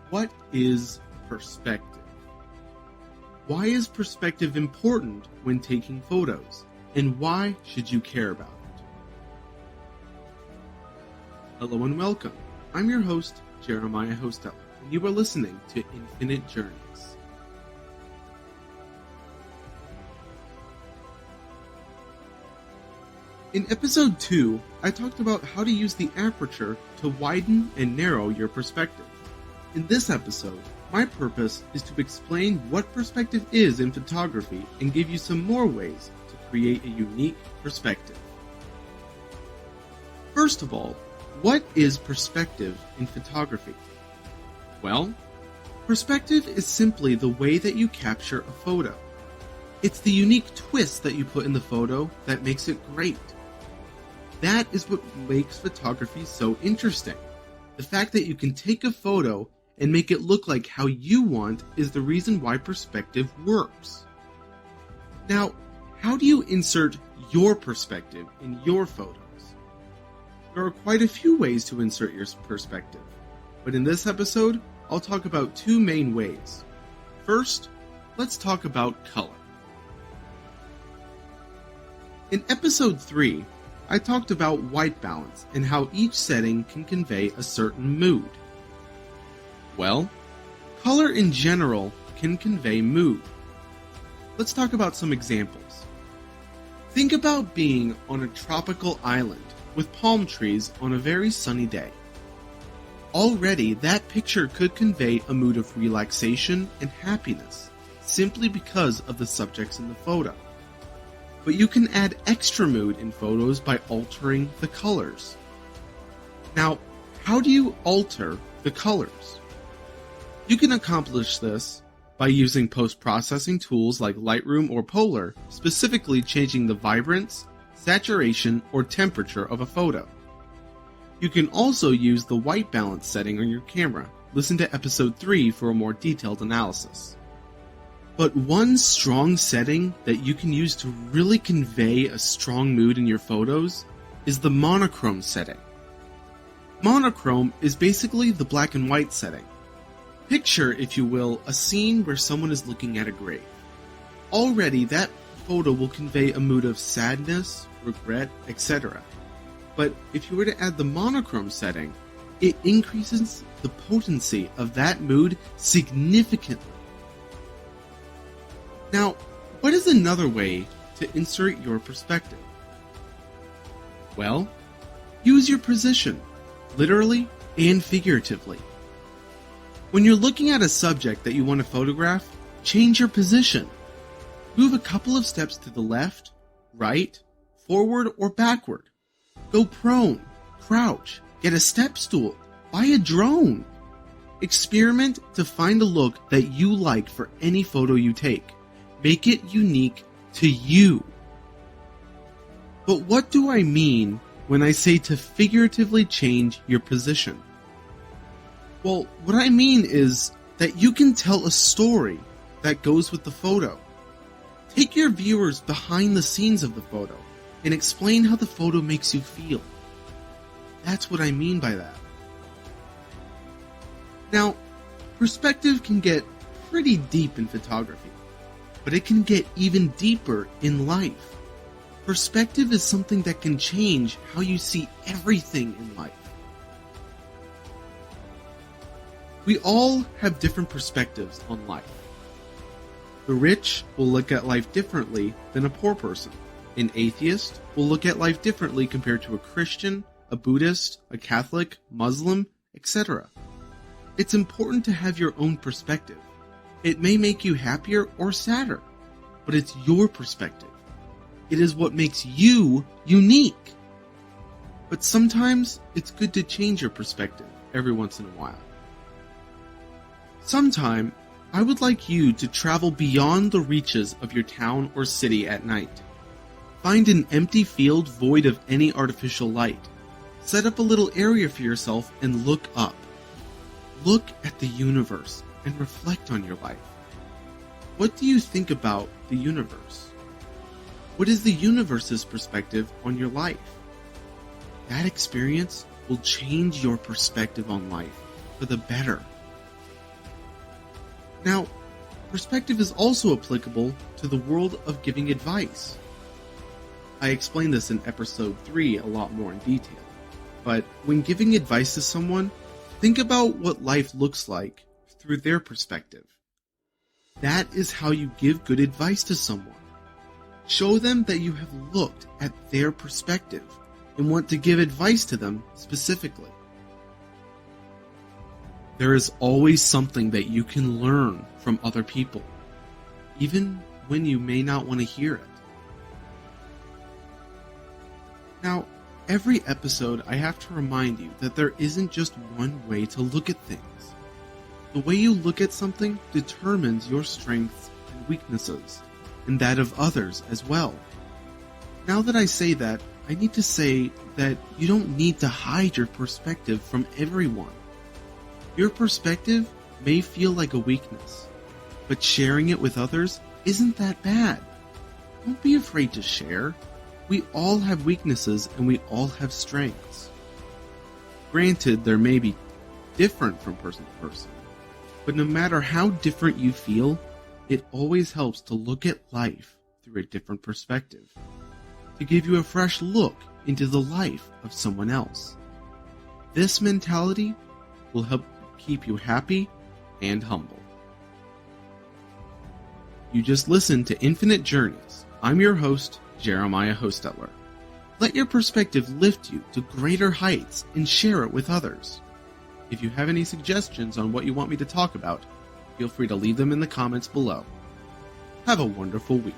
What is perspective? Why is perspective important when taking photos? And why should you care about it? Hello and welcome. I'm your host, Jeremiah Hostella, and you are listening to Infinite Journeys. In episode 2, I talked about how to use the aperture to widen and narrow your perspective. In this episode, my purpose is to explain what perspective is in photography and give you some more ways to create a unique perspective. First of all, what is perspective in photography? Well, perspective is simply the way that you capture a photo. It's the unique twist that you put in the photo that makes it great. That is what makes photography so interesting. The fact that you can take a photo and make it look like how you want is the reason why perspective works. Now, how do you insert your perspective in your photos? There are quite a few ways to insert your perspective, but in this episode, I'll talk about two main ways. First, let's talk about color. In episode 3, I talked about white balance and how each setting can convey a certain mood. Well, color in general can convey mood. Let's talk about some examples. Think about being on a tropical island with palm trees on a very sunny day. Already, that picture could convey a mood of relaxation and happiness simply because of the subjects in the photo. But you can add extra mood in photos by altering the colors. Now, how do you alter the colors? You can accomplish this by using post-processing tools like Lightroom or Polar, specifically changing the vibrance, saturation, or temperature of a photo. You can also use the white balance setting on your camera. Listen to episode 3 for a more detailed analysis. But one strong setting that you can use to really convey a strong mood in your photos is the monochrome setting. Monochrome is basically the black and white setting. Picture, if you will, a scene where someone is looking at a grave. Already, that photo will convey a mood of sadness, regret, etc. But if you were to add the monochrome setting, it increases the potency of that mood significantly. Now, what is another way to insert your perspective? Well, use your position, literally and figuratively. When you're looking at a subject that you want to photograph, change your position. Move a couple of steps to the left, right, forward, or backward. Go prone, crouch, get a step stool, buy a drone. Experiment to find a look that you like for any photo you take. Make it unique to you. But what do I mean when I say to figuratively change your position? Well, what I mean is that you can tell a story that goes with the photo. Take your viewers behind the scenes of the photo and explain how the photo makes you feel. That's what I mean by that. Now, perspective can get pretty deep in photography, but it can get even deeper in life. Perspective is something that can change how you see everything in life. We all have different perspectives on life. The rich will look at life differently than a poor person. An atheist will look at life differently compared to a Christian, a Buddhist, a Catholic, Muslim, etc. It's important to have your own perspective. It may make you happier or sadder, but it's your perspective. It is what makes you unique. But sometimes it's good to change your perspective every once in a while. Sometime, I would like you to travel beyond the reaches of your town or city at night. Find an empty field void of any artificial light. Set up a little area for yourself and look up. Look at the universe and reflect on your life. What do you think about the universe? What is the universe's perspective on your life? That experience will change your perspective on life for the better. Now, perspective is also applicable to the world of giving advice. I explained this in episode 3 a lot more in detail, but when giving advice to someone, think about what life looks like through their perspective. That is how you give good advice to someone. Show them that you have looked at their perspective and want to give advice to them specifically. There is always something that you can learn from other people, even when you may not want to hear it. Now, every episode I have to remind you that there isn't just one way to look at things. The way you look at something determines your strengths and weaknesses, and that of others as well. Now that I say that, I need to say that you don't need to hide your perspective from everyone. Your perspective may feel like a weakness, but sharing it with others isn't that bad. Don't be afraid to share. We all have weaknesses and we all have strengths. Granted, there may be different from person to person, but no matter how different you feel, it always helps to look at life through a different perspective, to give you a fresh look into the life of someone else. This mentality will help keep you happy and humble. You just listened to Infinite Journeys. I'm your host, Jeremiah Hostetler. Let your perspective lift you to greater heights and share it with others. If you have any suggestions on what you want me to talk about, feel free to leave them in the comments below. Have a wonderful week.